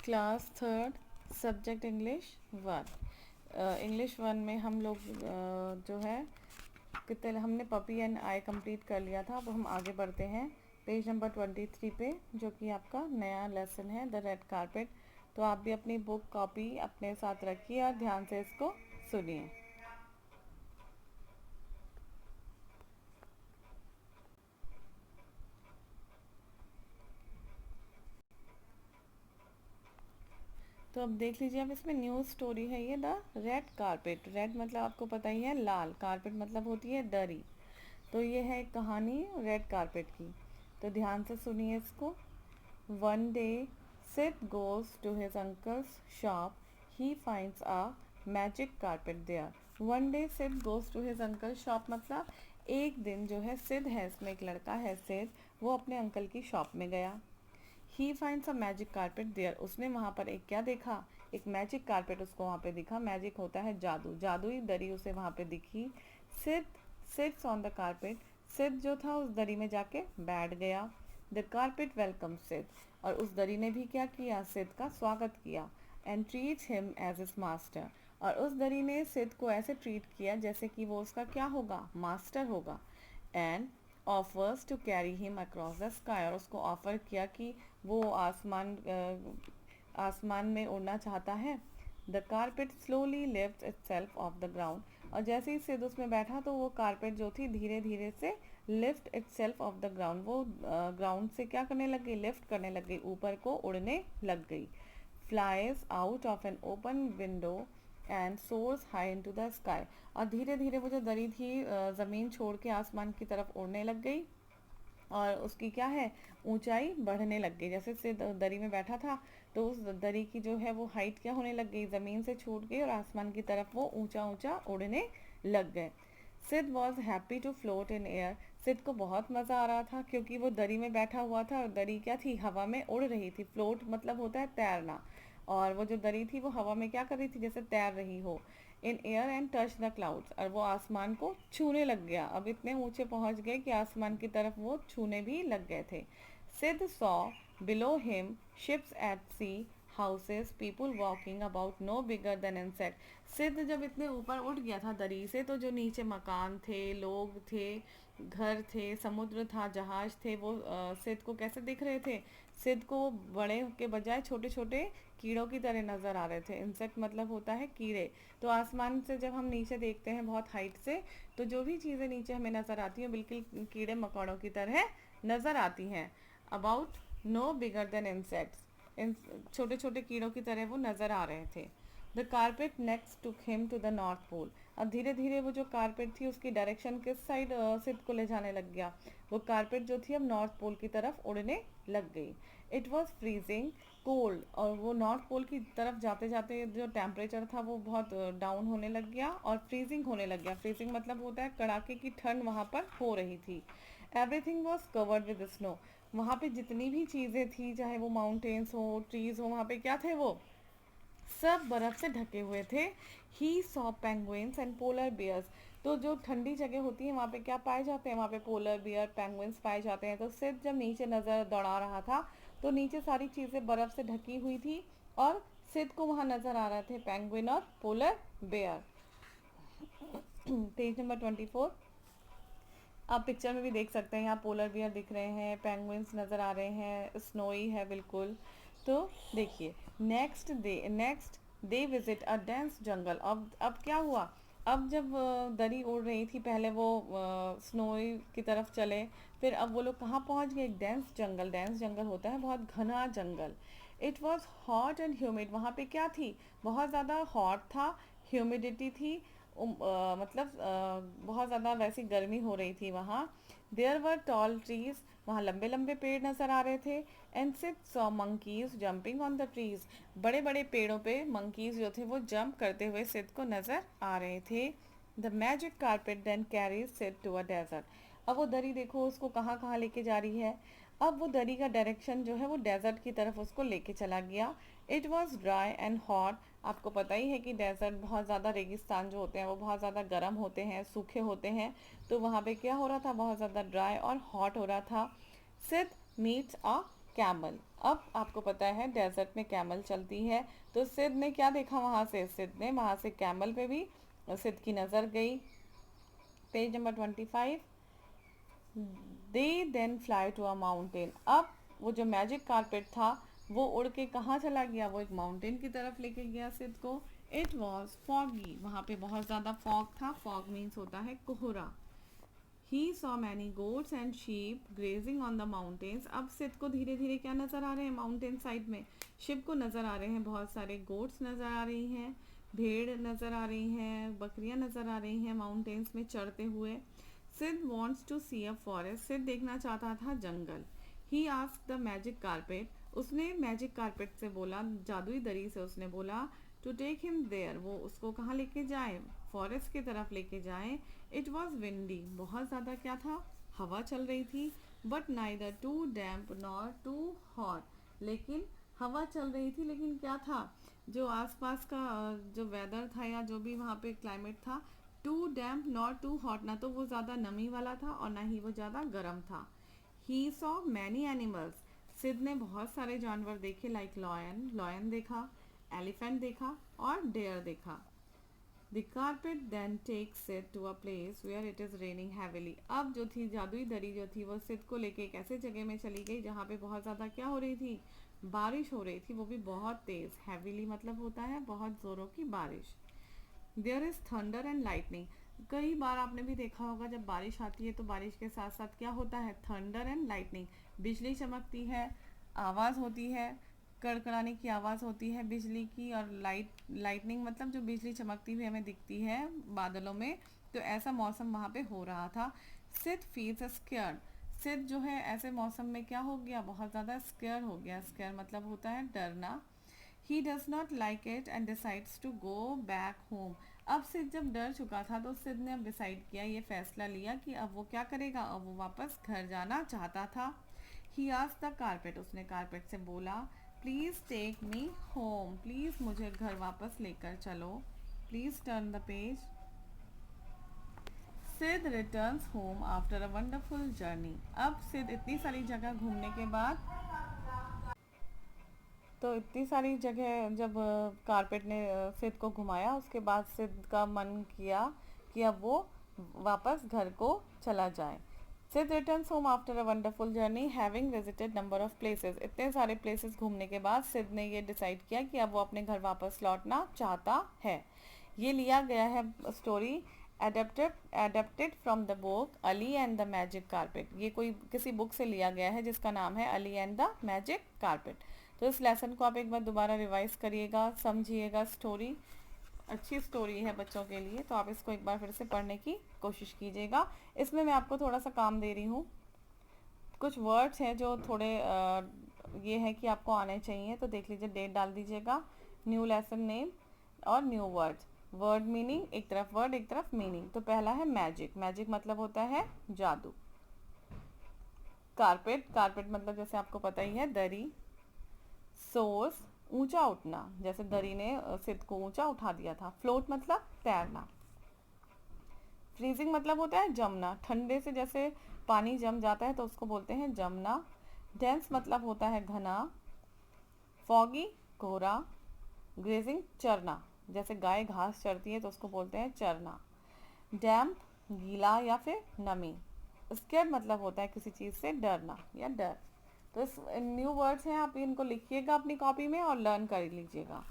Class third, subject English one. English one में हम लोग जो है कितने हमने पपी एंड आई कंप्लीट कर लिया था। अब हम आगे बढ़ते हैं पेज नंबर 23 पे, जो कि आपका नया लेसन है, द रेड कारपेट। तो आप भी अपनी बुक कॉपी अपने साथ रखिए और ध्यान से इसको सुनिए। तो अब देख लीजिए, अब इसमें न्यूज़ स्टोरी है ये, द रेड कारपेट। रेड मतलब आपको पता ही है लाल, कारपेट मतलब होती है दरी। तो ये है एक कहानी रेड कारपेट की। तो ध्यान से सुनिए इसको। One day Sid goes to his uncle's shop. He finds a magic carpet there. One day Sid goes to his uncle's shop मतलब एक दिन जो है सिद है, इसमें एक लड़का है सिद, वो अपने अंकल की शॉप में गया। He finds a magic carpet there. उसने वहाँ पर एक क्या देखा, एक मैजिक कारपेट उसको वहाँ पे दिखा। मैजिक होता है जादू, जादुई दरी उसे वहाँ पे दिखी। Sid sits on the carpet. Sid जो था उस दरी में जाके बैठ गया। The carpet welcome Sid. और उस दरी ने भी क्या किया, सिद का स्वागत किया। And treat him as is master. और उस दरी ने सिद को ऐसे ट्रीट किया जैसे कि वो उसका क्या होगा, मास्टर होगा। And offers to carry him across the sky. और उसको ऑफर किया कि वो आसमान में उड़ना चाहता है। The carpet slowly lift itself of the ground. और जैसे ही सिद उसमें बैठा तो वो कारपेट जो थी धीरे धीरे से lift itself of the ground, वो ग्राउंड से क्या करने लग गई, लिफ्ट करने लग गई, ऊपर को उड़ने लग गई। Flies out of an open window and soars high into the sky. और धीरे धीरे वो जो दरी थी ज़मीन छोड़ के आसमान की तरफ उड़ने लग गई। और उसकी क्या है, ऊंचाई बढ़ने लग गई। जैसे से दरी में बैठा था तो उस दरी की जो है वो हाइट क्या होने लग गई, ज़मीन से छूट गई और आसमान की तरफ वो ऊंचा ऊंचा उड़ने लग गए। Sid was happy to float in air. Sid को बहुत मज़ा आ रहा था क्योंकि वो दरी में बैठा हुआ था और दरी क्या थी, हवा में उड़ रही थी। फ्लोट मतलब होता है तैरना, और वो जो दरी थी वो हवा में क्या कर रही थी, जैसे तैर रही हो। In air and touch the clouds. और वो आसमान को छूने लग गया। अब इतने ऊंचे पहुंच गए कि आसमान की तरफ वो छूने भी लग गए थे। Sid saw below him ships at sea, houses, people walking about no bigger than insect. Sid जब इतने ऊपर उठ गया था दरी से, तो जो नीचे मकान थे, लोग थे, घर थे, समुद्र था, जहाज थे, वो सिद्ध को कैसे दिख रहे थे, सिद्ध को बड़े के बजाय छोटे छोटे कीड़ों की तरह नज़र आ रहे थे। इंसेक्ट मतलब होता है कीड़े। तो आसमान से जब हम नीचे देखते हैं बहुत हाइट से, तो जो भी चीज़ें नीचे हमें नज़र आती हैं बिल्कुल कीड़े मकोड़ों की तरह नज़र आती हैं। About no bigger than insects. इन छोटे छोटे कीड़ों की तरह वो नज़र आ रहे थे। The carpet next took him to the north pole. अब धीरे धीरे वो जो कारपेट थी उसकी डायरेक्शन किस साइड सिद्ध को ले जाने लग गया। वो कारपेट जो थी अब नॉर्थ पोल की तरफ उड़ने लग गई। It was freezing cold. और वो नॉर्थ पोल की तरफ जाते जाते जो टेम्परेचर था वो बहुत डाउन होने लग गया और फ्रीजिंग होने लग गया। फ्रीजिंग मतलब होता है कड़ाके की ठंड वहाँ पर हो रही थी। Everything was covered with snow. वहाँ पे जितनी भी चीज़ें थी, चाहे वो माउंटेन्स हो, ट्रीज हो, वहाँ पे क्या थे, वो सब बर्फ से ढके हुए थे। He saw penguins and polar bears. तो जो ठंडी जगह होती है वहाँ पे क्या पाए जाते हैं, वहाँ पे पोलर बियर, पेंगुइन्स पाए जाते हैं। तो सिर्फ जब नीचे नज़र दौड़ा रहा था तो नीचे सारी चीज़ें बर्फ़ से ढकी हुई थी और सिद्ध को वहाँ नज़र आ रहे थे पेंगुइन और पोलर बेयर। Page number 24। आप पिक्चर में भी देख सकते हैं, यहाँ पोलर बियर दिख रहे हैं, पेंगुइन्स नज़र आ रहे हैं, स्नोई है बिल्कुल। तो देखिए, next they visit a dense jungle. अब क्या हुआ, अब जब दरी उड़ रही थी पहले वो स्नोई की तरफ चले, फिर अब वो लोग कहाँ पहुँच गए, एक डेंस जंगल। डेंस जंगल होता है बहुत घना जंगल। It was hot and humid. वहाँ पे क्या थी, बहुत ज़्यादा हॉट था, ह्यूमिडिटी थी, मतलब बहुत ज़्यादा वैसी गर्मी हो रही थी वहाँ। There were tall trees. वहाँ लंबे लंबे पेड़ नज़र आ रहे थे। And Sid saw monkeys jumping on the trees. बड़े बड़े पेड़ों पे मंकीज जो थे वो जंप करते हुए सिट को नज़र आ रहे थे। The magic carpet then carries Sid to a desert. अब वो दरी देखो उसको कहाँ कहाँ लेके जा रही है। अब वो दरी का डायरेक्शन जो है वो डेजर्ट की तरफ उसको लेके चला गया। It was dry and hot. आपको पता ही है कि डेजर्ट बहुत ज़्यादा, रेगिस्तान जो होते हैं वो बहुत ज़्यादा गर्म होते हैं, सूखे होते हैं। तो वहाँ पे क्या हो रहा था, बहुत ज़्यादा ड्राई और हॉट हो रहा था। सिद मीट्स अ कैमल। अब आपको पता है डेजर्ट में कैमल चलती है, तो सिद ने क्या देखा वहाँ से, सिद ने वहाँ से कैमल पे भी सिद की नज़र गई। Page number 25। They then fly to a mountain. अब वो जो मैजिक कारपेट था वो उड़ के कहाँ चला गया, वो एक माउंटेन की तरफ लेके गया सिद को। इट वॉज फॉगी, वहाँ पे बहुत ज़्यादा फॉग था। फॉग मीन्स होता है कोहरा। He saw many goats and sheep grazing on the mountains। अब सिद को धीरे धीरे क्या नज़र आ रहे हैं, माउंटेन साइड में शिप को नज़र आ रहे हैं, बहुत सारे गोट्स नज़र आ रही हैं, भेड़ नज़र आ रही हैं, बकरियां नज़र आ रही हैं माउंटेन्स में चढ़ते हुए। सिद wants to see a forest। सिद देखना चाहता था जंगल। He asked the magic carpet। उसने मैजिक कारपेट से बोला, जादुई दरी से उसने बोला, टू टेक हिम देयर, वो उसको कहाँ लेके जाए, फॉरेस्ट की तरफ लेके जाए। इट वॉज विंडी, बहुत ज़्यादा क्या था, हवा चल रही थी। But neither too damp nor too hot, लेकिन हवा चल रही थी, लेकिन क्या था, जो आसपास का जो वेदर था या जो भी वहाँ पे क्लाइमेट था, too damp not too hot, ना तो वो ज़्यादा नमी वाला था और ना ही वो ज़्यादा गर्म था। He saw many animals. Sid ने बहुत सारे जानवर देखे, लाइक लॉयन, लॉयन देखा, एलिफेंट देखा और डेयर देखा। The carpet then takes it to a place where it is raining heavily। अब जो थी जादुई दरी जो थी वो सिद को लेके एक ऐसे जगह में चली गई जहाँ पे बहुत ज़्यादा क्या हो रही थी, बारिश हो रही थी, वो भी बहुत तेज़। हैवीली मतलब होता है बहुत ज़ोरों की बारिश। There is thunder and lightning. कई बार आपने भी देखा होगा जब बारिश आती है तो बारिश के साथ साथ क्या होता है, थंडर एंड लाइटनिंग, बिजली चमकती है, आवाज़ होती है, कड़कड़ाने की आवाज़ होती है बिजली की, और लाइटनिंग मतलब जो बिजली चमकती हुई हमें दिखती है बादलों में। तो ऐसा मौसम वहाँ पे हो रहा था। सिद फील्स स्केयर्ड। सिद जो है ऐसे मौसम में क्या हो गया, बहुत ज़्यादा स्केयर हो गया। स्केयर मतलब होता है डरना। He does not like it and decides to go back home. अब सिद जब डर चुका था तो सिद ने अब डिसाइड किया, ये फैसला लिया कि अब वो क्या करेगा, अब वो वापस घर जाना चाहता था। ही आस्क्ड द कारपेट, उसने कारपेट से बोला, please take me home, please मुझे घर वापस लेकर चलो। Please turn the page. Sid returns home after a wonderful journey. अब सिद इतनी सारी जगह घूमने के बाद, तो इतनी सारी जगह जब कारपेट ने सिद को घुमाया, उसके बाद सिद का मन किया कि अब वो वापस घर को चला जाए। Sid returns home after a wonderful journey having visited number of places. इतने सारे प्लेसेस घूमने के बाद सिद ने ये डिसाइड किया कि अब वो अपने घर वापस लौटना चाहता है। ये लिया गया है story adapted from the book Ali and the magic carpet. ये कोई किसी बुक से लिया गया है जिसका नाम है Ali and the magic carpet. तो इस लेसन को आप एक बार दोबारा रिवाइज करिएगा, समझिएगा। स्टोरी अच्छी स्टोरी है बच्चों के लिए, तो आप इसको एक बार फिर से पढ़ने की कोशिश कीजिएगा। इसमें मैं आपको थोड़ा सा काम दे रही हूँ, कुछ वर्ड्स हैं जो थोड़े ये है कि आपको आने चाहिए, तो देख लीजिए, डेट डाल दीजिएगा, न्यू लेसन नेम और न्यू वर्ड्स। वर्ड मीनिंग, एक तरफ वर्ड एक तरफ मीनिंग। तो पहला है मैजिक, मैजिक मतलब होता है जादू। कारपेट, कारपेट मतलब जैसे आपको पता ही है दरी। सोर्स, ऊंचा उठना, जैसे दरी ने सिद को ऊंचा उठा दिया था। फ्लोट मतलब तैरना। फ्रीजिंग मतलब होता है जमना, ठंडे से जैसे पानी जम जाता है तो उसको बोलते हैं जमना। डेंस मतलब होता है घना। फॉगी कोहरा। ग्रेजिंग चरना, जैसे गाय घास चरती है तो उसको बोलते हैं चरना। डैम्प गीला या फिर नमी। स्केर्ड मतलब होता है किसी चीज़ से डरना या डर। तो इस न्यू वर्ड्स हैं, आप इनको लिखिएगा अपनी कॉपी में और लर्न कर लीजिएगा।